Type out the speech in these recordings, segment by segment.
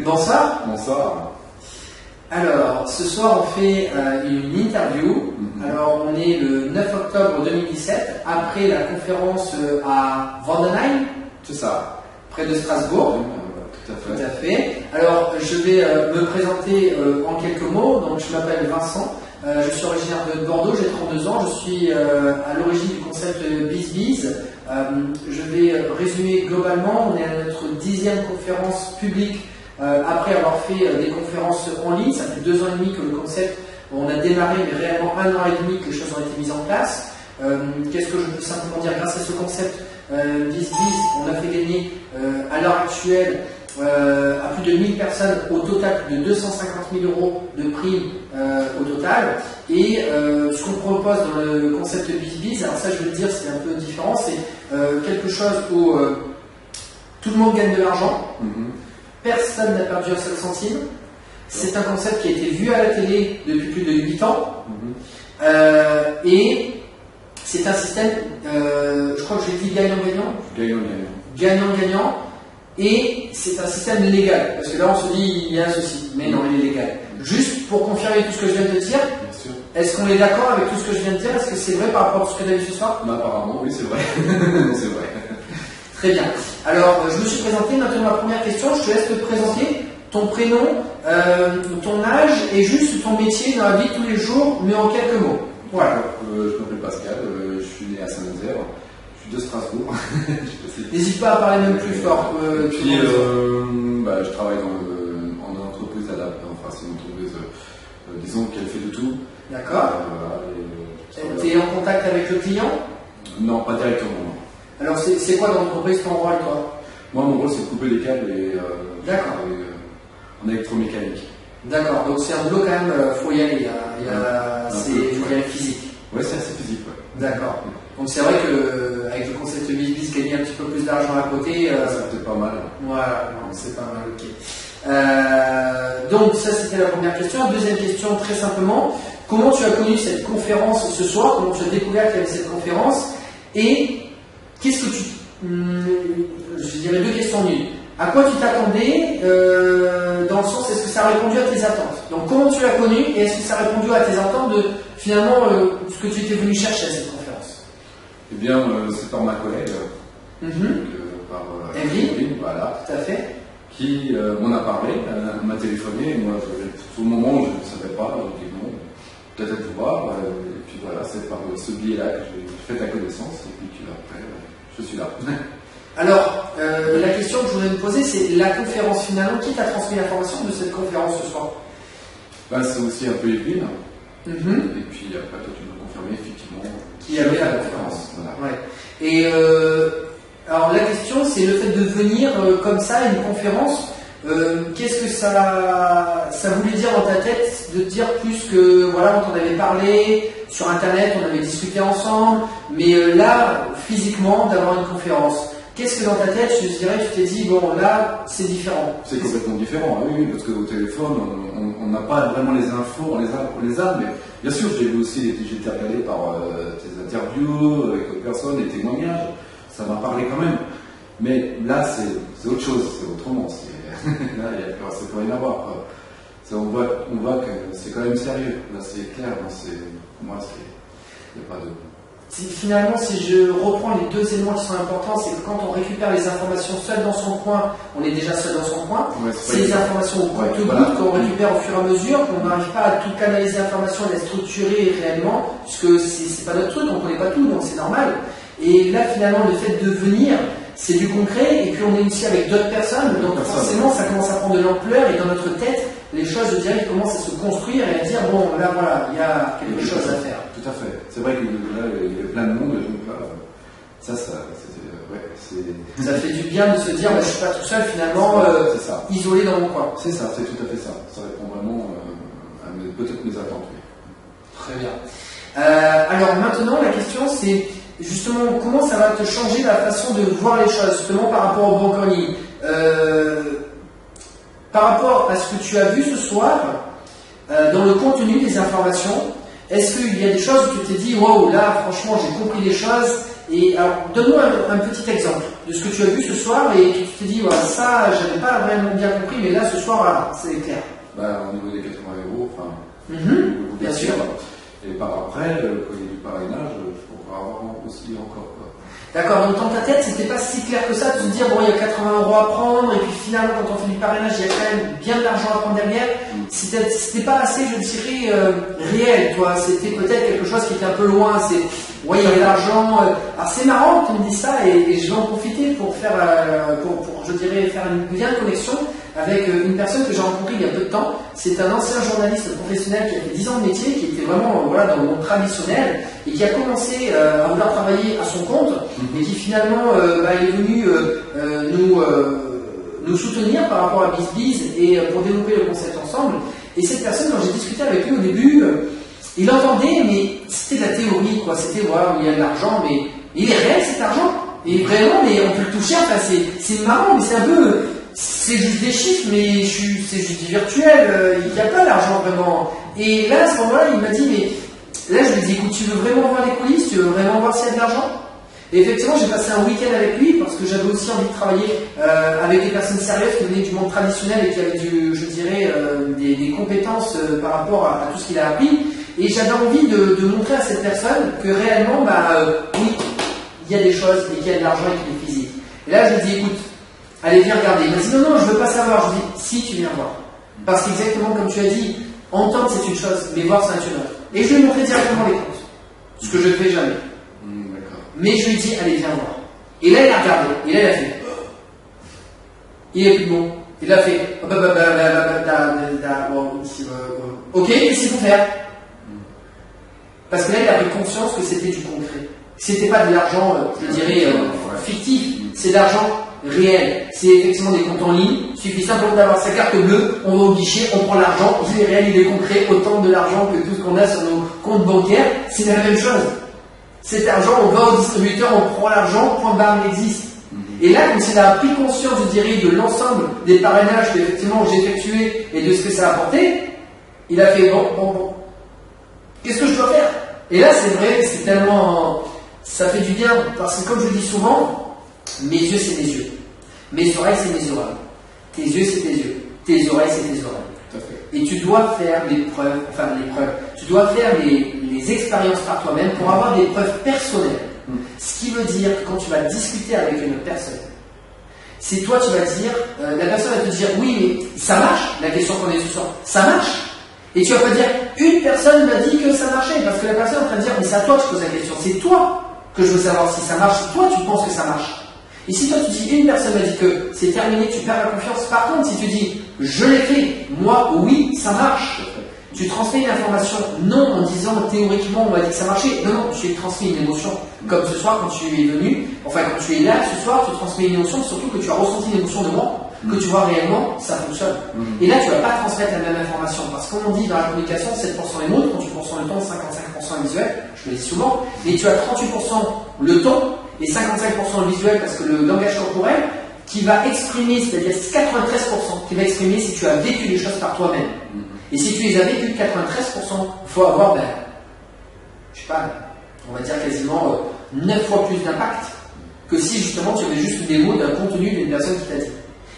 Bonsoir. Bonsoir. Alors, ce soir, on fait une interview. Alors, on est le 9 octobre 2017, après la conférence à Vandenheim. C'est ça. Près de Strasbourg. Tout à fait. Tout à fait. Alors, je vais me présenter en quelques mots. Donc, je m'appelle Vincent. Je suis originaire de Bordeaux, j'ai 32 ans. Je suis à l'origine du concept BizBiz. Je vais résumer globalement. On est à notre 10e conférence publique. Après avoir fait des conférences en ligne, ça fait 2 ans et demi que le concept, on a démarré, mais réellement 1 an et demi que les choses ont été mises en place. Qu'est-ce que je peux simplement dire grâce à ce concept BizBiz, on a fait gagner à l'heure actuelle à plus de 1000 personnes au total, plus de 250 000 euros de prix au total. Et ce qu'on propose dans le concept BizBiz, alors ça je veux le dire, c'est un peu différent, c'est quelque chose où tout le monde gagne de l'argent. Personne n'a perdu un seul centime. C'est un concept qui a été vu à la télé depuis plus de 8 ans. Et c'est un système, je crois que je l'ai dit gagnant-gagnant. Gagnant-gagnant. Gagnant-gagnant. Et c'est un système légal. Parce que là, on se dit, il y a un souci. Mais non, il est légal. Juste pour confirmer tout ce que je viens de te dire, est-ce qu'on est d'accord avec tout ce que je viens de dire? Est-ce que c'est vrai par rapport à ce que tu as vu ce soir? Apparemment, oui, c'est vrai. C'est vrai. Très bien. Alors, je me suis présenté. Maintenant, ma première question, je te laisse te présenter ton prénom, ton âge et juste ton métier dans la vie de tous les jours, mais en quelques mots. Voilà. Je m'appelle Pascal, je suis né à Saint-Nazaire, je suis de Strasbourg. N'hésite pas à parler même plus fort. Puis, je travaille en entreprise adaptée, enfin, c'est une entreprise, disons qu'elle fait de tout. D'accord. Tu es en contact avec le client? Non, pas directement. Alors, c'est quoi dans l'entreprise ton rôle, toi? Moi, mon rôle, c'est de couper les câbles D'accord. En électromécanique. D'accord, donc c'est un boulot quand même, faut y aller, c'est physique. Ouais, c'est assez physique, ouais. D'accord. Donc c'est vrai qu'avec le concept BizBiz, gagner un petit peu plus d'argent à côté, c'est peut-être pas mal. Voilà, non, c'est pas mal, ok. Donc ça c'était la première question. Deuxième question, très simplement, comment tu as connu cette conférence ce soir? Comment tu as découvert qu'il y avait cette conférence? Et qu'est-ce que tu... je dirais 2 questions nulles. À quoi tu t'attendais, dans le sens, est-ce que ça a répondu à tes attentes? Donc comment tu l'as connu et est-ce que ça a répondu à tes attentes de finalement ce que tu étais venu chercher à cette conférence? Eh bien, c'est par ma collègue, par Evelyne, voilà, tout à fait, qui m'en a parlé, elle m'a téléphoné, et moi, tout le moment, je ne savais pas, j'ai dit non, peut-être te voir, et puis voilà, c'est par ce biais-là que j'ai fait ta connaissance, et puis après, je suis là. Alors, la question que je voudrais me poser, c'est la conférence finalement, qui t'a transmis l'information de cette conférence ce soir? C'est aussi un peu Evelyne. Et puis après, toi, tu m'as confirmé effectivement qu'il y avait la conférence. Voilà. Ouais. Et alors, la question, c'est le fait de venir comme ça à une conférence. Qu'est-ce que ça voulait dire dans ta tête de dire plus que, voilà, on t'en avait parlé sur Internet, on avait discuté ensemble, mais là, physiquement, d'avoir une conférence. Qu'est-ce que dans ta tête, je dirais, tu t'es dit, bon, là, c'est différent? C'est complètement différent, oui, parce qu'au téléphone, on n'a pas vraiment les infos, on les a, mais bien sûr, j'ai vu aussi, j'ai été regardé par tes interviews avec d'autres personnes, les témoignages, ça m'a parlé quand même. Mais là, c'est autre chose, c'est autrement. Là, c'est pas rien à voir. On voit que c'est quand même sérieux. Là, c'est clair, pour moi, il n'y a pas de... Finalement, si je reprends les 2 éléments qui sont importants, c'est que quand on récupère les informations seul dans son coin, on est déjà seul dans son coin. Ouais, c'est les informations au compte-gouttes qu'on récupère au fur et à mesure, qu'on n'arrive pas à tout canaliser l'information et la structurer réellement, puisque c'est pas notre truc, on ne connaît pas tout, donc c'est normal. Et là, finalement, le fait de venir, c'est du concret, et puis on est ici avec d'autres personnes, donc forcément, ça commence à prendre de l'ampleur, et dans notre tête, les choses, je dirais, commencent à se construire et à dire, bon, là, voilà, il y a quelque chose à faire. Tout à fait. C'est vrai que là, il y a plein de monde, donc là, ça fait du bien de se dire, je ne suis pas tout seul, finalement, isolé dans mon coin. C'est ça, c'est tout à fait ça. Ça répond vraiment à peut-être mes attentes. Très bien. Alors maintenant, la question, c'est justement, comment ça va te changer la façon de voir les choses, justement, par rapport au banque en ligne. Par rapport à ce que tu as vu ce soir, dans le contenu des informations, est-ce qu'il y a des choses où tu t'es dit, waouh, là, franchement, j'ai compris les choses Et alors, donne-moi un petit exemple de ce que tu as vu ce soir et tu te dis, voilà, ça, j'avais pas vraiment bien compris, mais là, ce soir, voilà, c'est clair. Bah, au niveau des 80 euros, enfin, bien sûr. Et par après, quand il y a du parrainage, je pourrais avoir aussi encore. D'accord, donc dans ta tête, c'était pas si clair que ça de se dire, bon, il y a 80 euros à prendre, et puis finalement, quand on fait du parrainage, il y a quand même bien de l'argent à prendre derrière. C'était pas assez, je dirais, réel, toi. C'était peut-être quelque chose qui était un peu loin. C'est, ouais, il y a de l'argent. Alors c'est marrant que tu me dises ça, et je vais en profiter pour faire, je dirais, faire une lien de connexion avec une personne que j'ai rencontrée il y a peu de temps. C'est un ancien journaliste professionnel qui a fait 10 ans de métier, qui était vraiment voilà, dans le monde traditionnel et qui a commencé à vouloir travailler à son compte et qui finalement est venu nous soutenir par rapport à BizBiz et pour développer le concept ensemble. Et cette personne, quand j'ai discuté avec lui au début, il entendait, mais c'était de la théorie, quoi. C'était voilà, il y a de l'argent, mais il est réel cet argent. Et vraiment, mais on peut le toucher, enfin, c'est marrant, mais c'est un peu. C'est juste des chiffres, mais c'est juste du virtuel, il n'y a pas d'argent vraiment. Et là, à ce moment-là, il m'a dit, mais là, je lui ai dit, écoute, tu veux vraiment voir les coulisses, tu veux vraiment voir s'il y a de l'argent? Et effectivement, j'ai passé un week-end avec lui parce que j'avais aussi envie de travailler avec des personnes sérieuses qui venaient du monde traditionnel et qui avaient je dirais, des compétences par rapport à tout ce qu'il a appris. Et j'avais envie de montrer à cette personne que réellement, oui, il y a des choses et qu'il y a de l'argent et qu'il est physique. Et là, je lui ai dit, écoute, allez, viens regarder. Il m'a dit, non, je veux pas savoir. Je lui ai dit, si, tu viens voir. Parce qu'exactement comme tu as dit, entendre c'est une chose, mais voir c'est une autre. Et je lui ai montré directement les comptes. Ce que je ne fais jamais. Mais je lui ai dit, allez, viens voir. Et là, il a regardé. Et là, il a fait. Il est plus bon. Il a fait. Ok, qu'est-ce qu'il faut faire? Parce que là, il a pris conscience que c'était du concret. C'était pas de l'argent, je dirais, fictif. C'est de l'argent réel. C'est effectivement des comptes en ligne. Il suffit simplement d'avoir sa carte bleue, on va au guichet, on prend l'argent. Il est réel, il est concret. Autant de l'argent que tout ce qu'on a sur nos comptes bancaires. C'est la même chose. Cet argent, on va au distributeur, on prend l'argent, point barre, il existe. Et là, comme s'il a pris conscience, je dirais, de l'ensemble des parrainages qu'effectivement j'ai effectués et de ce que ça a apporté, il a fait bon. Qu'est-ce que je dois faire? Et là, c'est vrai, c'est tellement. Ça fait du bien, parce que comme je dis souvent, mes yeux, c'est mes yeux. Mes oreilles, c'est mes oreilles. Tes yeux, c'est tes yeux. Tes oreilles, c'est tes oreilles. Tout à fait. Et tu dois faire les preuves, tu dois faire les expériences par toi-même pour avoir des preuves personnelles. Ce qui veut dire que quand tu vas discuter avec une autre personne, c'est toi, tu vas dire, la personne va te dire, oui, mais ça marche, la question qu'on a ce soir, ça marche. Et tu vas pas dire, une personne m'a dit que ça marchait, parce que la personne est en train de dire, mais c'est à toi que je pose la question, c'est toi que je veux savoir si ça marche, si toi tu penses que ça marche. Et si toi tu dis, une personne m'a dit que c'est terminé, tu perds la confiance. Par contre, si tu dis, je l'ai fait, moi, oui, ça marche, tu transmets une information, non en disant théoriquement on m'a dit que ça marchait, non, tu transmets une émotion. Comme ce soir, quand tu es venu, enfin quand tu es là ce soir, tu transmets une émotion, surtout que tu as ressenti une émotion de moi, que tu vois réellement, ça fonctionne. Et là, tu ne vas pas transmettre la même information, parce que comme on dit dans la communication, 7% les mots, 38% le ton, 55% le visuel, je le dis souvent, et tu as 38% le ton et 55% le visuel, parce que le langage corporel, qui va exprimer, c'est-à-dire 93%, qui va exprimer si tu as vécu les choses par toi-même. Et si tu les as vécues 93%, il faut avoir, je sais pas, on va dire quasiment 9 fois plus d'impact que si justement tu avais juste des mots d'un contenu d'une personne qui t'a dit.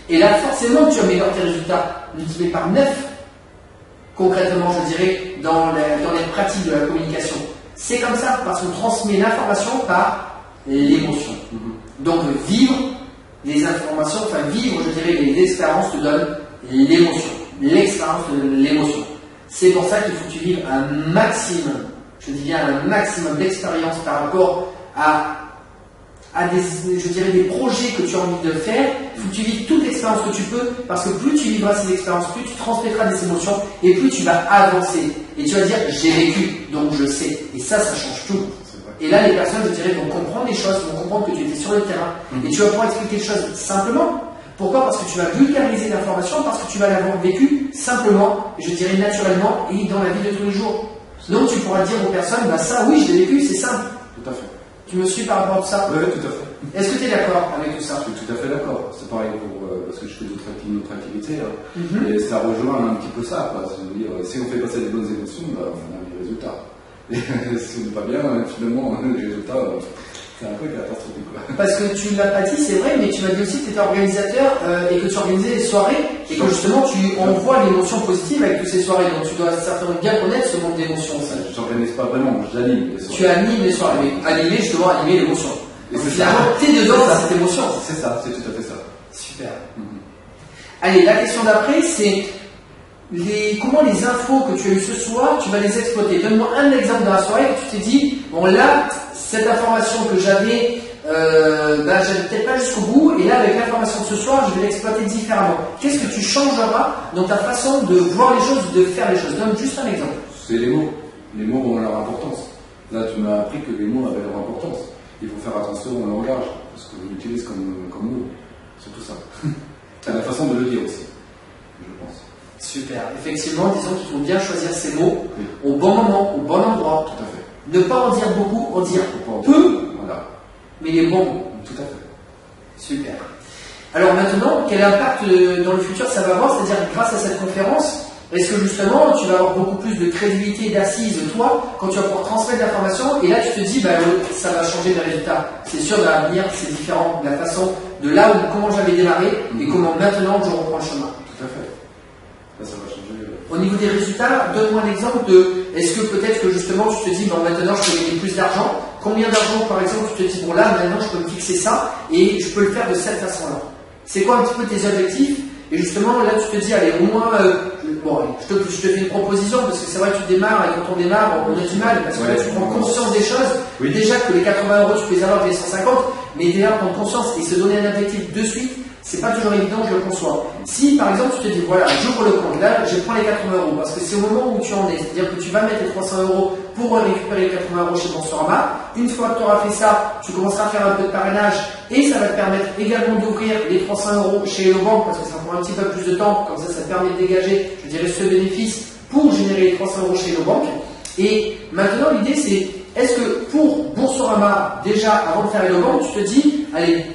Et là, forcément, tu améliores tes résultats multipliés par 9, concrètement, je dirais, dans les pratiques de la communication. C'est comme ça, parce qu'on transmet l'information par l'émotion. Donc, vivre les informations, enfin vivre, je dirais, les expériences te donnent l'émotion. L'expérience de l'émotion. C'est pour ça qu'il faut que tu vives un maximum, je dis bien un maximum d'expérience par rapport à des projets que tu as envie de faire. Il faut que tu vives toute l'expérience que tu peux, parce que plus tu vivras ces expériences, plus tu transmettras des émotions et plus tu vas avancer. Et tu vas dire, j'ai vécu, donc je sais. Et ça change tout. Et là, les personnes, je dirais, vont comprendre les choses, vont comprendre que tu étais sur le terrain. Et tu vas pouvoir expliquer les choses simplement. Pourquoi? Parce que tu vas vulgariser l'information, parce que tu vas l'avoir vécu simplement, je dirais naturellement, et dans la vie de tous les jours. Donc tu pourras dire aux personnes, ça oui, je l'ai vécu, c'est simple. Tout à fait. Tu me suis par rapport à tout ça? Oui, tout à fait. Est-ce que tu es d'accord avec tout ça? Je suis tout à fait d'accord. C'est pareil parce que je fais d'autres activités. Et ça rejoint un petit peu ça. C'est-à-dire, si on fait passer des bonnes émotions, on a des résultats. Et si on n'est pas bien, finalement, les résultats, C'est un peu catastrophique, quoi. Parce que tu ne l'as pas dit, c'est vrai, mais tu m'as dit aussi que tu étais organisateur et que tu organisais des soirées et que justement tu envoies l'émotion positive avec toutes ces soirées. Donc tu dois certainement bien connaître ce monde d'émotions aussi. Je n'organise pas vraiment, j'anime les soirées. Tu animes les soirées, mais animer justement, animer l'émotion. Et Donc c'est finalement, ça. t'es dedans dans cette émotion. C'est ça, c'est tout à fait ça. Super. Allez, la question d'après, c'est comment les infos que tu as eues ce soir, tu vas les exploiter. Donne-moi un exemple dans la soirée que tu t'es dit, bon là, cette information que j'avais, j'avais peut-être pas jusqu'au bout, et là avec l'information de ce soir, je vais l'exploiter différemment. Qu'est-ce que tu changeras dans ta façon de voir les choses, de faire les choses? Donne juste un exemple. C'est les mots. Les mots ont leur importance. Là, tu m'as appris que les mots avaient leur importance. Il faut faire attention au langage, parce qu'on l'utilise comme mot. C'est tout ça. C'est la façon de le dire aussi, je pense. Super. Effectivement, disons qu'il faut bien choisir ses mots Oui. au bon moment, au bon endroit. Tout à fait. Ne pas en dire beaucoup, en dire Faut pas en peu, dire. Voilà. mais les bons mots. Tout à fait. Super. Alors maintenant, quel impact dans le futur ça va avoir? C'est-à-dire grâce à cette conférence, est-ce que justement tu vas avoir beaucoup plus de crédibilité, d'assise, toi, quand tu vas pouvoir transmettre l'information et là tu te dis, ça va changer mes résultats. C'est sûr, dans l'avenir, c'est différent de la façon de là où comment j'avais démarré et comment maintenant je reprends le chemin. Tout à fait. Là, ça va changer. Au niveau des résultats, donne-moi un exemple de, est-ce que peut-être que justement tu te dis, maintenant je peux gagner plus d'argent. Combien d'argent par exemple tu te dis, bon là maintenant je peux me fixer ça et je peux le faire de cette façon-là. C'est quoi un petit peu tes objectifs? Et justement là tu te dis, allez au moins, je te fais une proposition parce que c'est vrai que tu démarres et quand on démarre on a du mal parce que là tu prends conscience des choses. Oui. Déjà que les 80 euros tu peux les avoir avec les 150, mais déjà prendre conscience et se donner un objectif de suite, c'est pas toujours évident, je le conçois. Si par exemple tu te dis, voilà, j'ouvre le compte, là je prends les 80 euros parce que c'est au moment où tu en es, c'est-à-dire que tu vas mettre les 300 euros pour récupérer les 80 euros chez Boursorama. Une fois que tu auras fait ça, tu commenceras à faire un peu de parrainage et ça va te permettre également d'ouvrir les 300 euros chez Hello Bank parce que ça prend un petit peu plus de temps, comme ça te permet de dégager, je dirais, ce bénéfice pour générer les 300 euros chez Hello Bank. Et maintenant l'idée c'est, est-ce que pour Boursorama, déjà avant de faire Hello Bank, tu te dis, allez,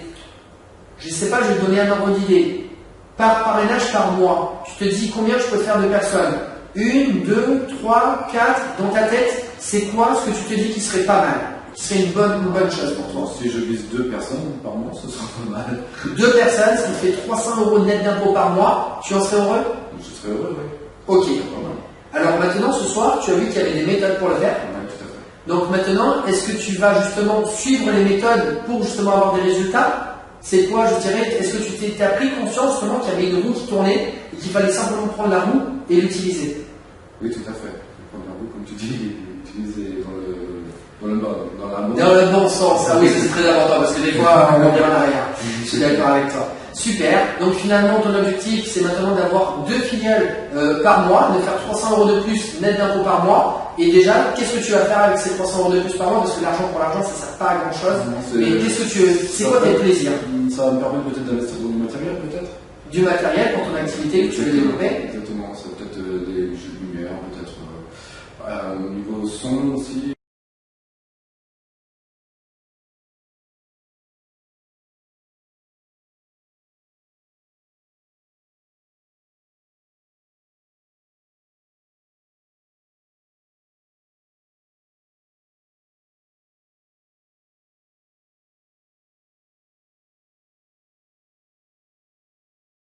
je ne sais pas, je vais te donner un ordre d'idée. Par parrainage par mois, tu te dis combien je peux faire de personnes? 1, 2, 3, 4, dans ta tête, c'est quoi ce que tu te dis qui serait pas mal? Qui serait une bonne chose pour toi? Si je vise 2 personnes par mois, ce sera pas mal. 2 personnes, ce qui fait 300 euros net d'impôt par mois, tu en serais heureux? Je serais heureux, oui. Ok. Pas mal. Alors maintenant, ce soir, tu as vu qu'il y avait des méthodes pour le faire. Oui, tout à fait. Donc maintenant, est-ce que tu vas justement suivre les méthodes pour justement avoir des résultats? C'est quoi, je dirais, est-ce que tu as pris conscience justement qu'il y avait une roue qui tournait et qu'il fallait simplement prendre la roue et l'utiliser? Oui, tout à fait. Prendre la roue, comme tu dis, utiliser dans le bon. Dans le bon sens, ah oui, c'est très important parce que des fois on revient en arrière. Je suis d'accord avec toi. Super. Donc finalement, ton objectif, c'est maintenant d'avoir 2 filiales par mois, de faire 300 euros de plus net d'impôt par mois. Et déjà, qu'est-ce que tu vas faire avec ces 300 euros de plus par mois? Parce que l'argent pour l'argent, ça ne sert pas à grand chose. Mais qu'est-ce que c'est quoi tes plaisirs? Ça va me permettre peut-être d'investir dans du matériel, peut-être. Du matériel pour ton activité que tu veux développer. Exactement. C'est peut-être des jeux de lumière, peut-être au niveau son aussi.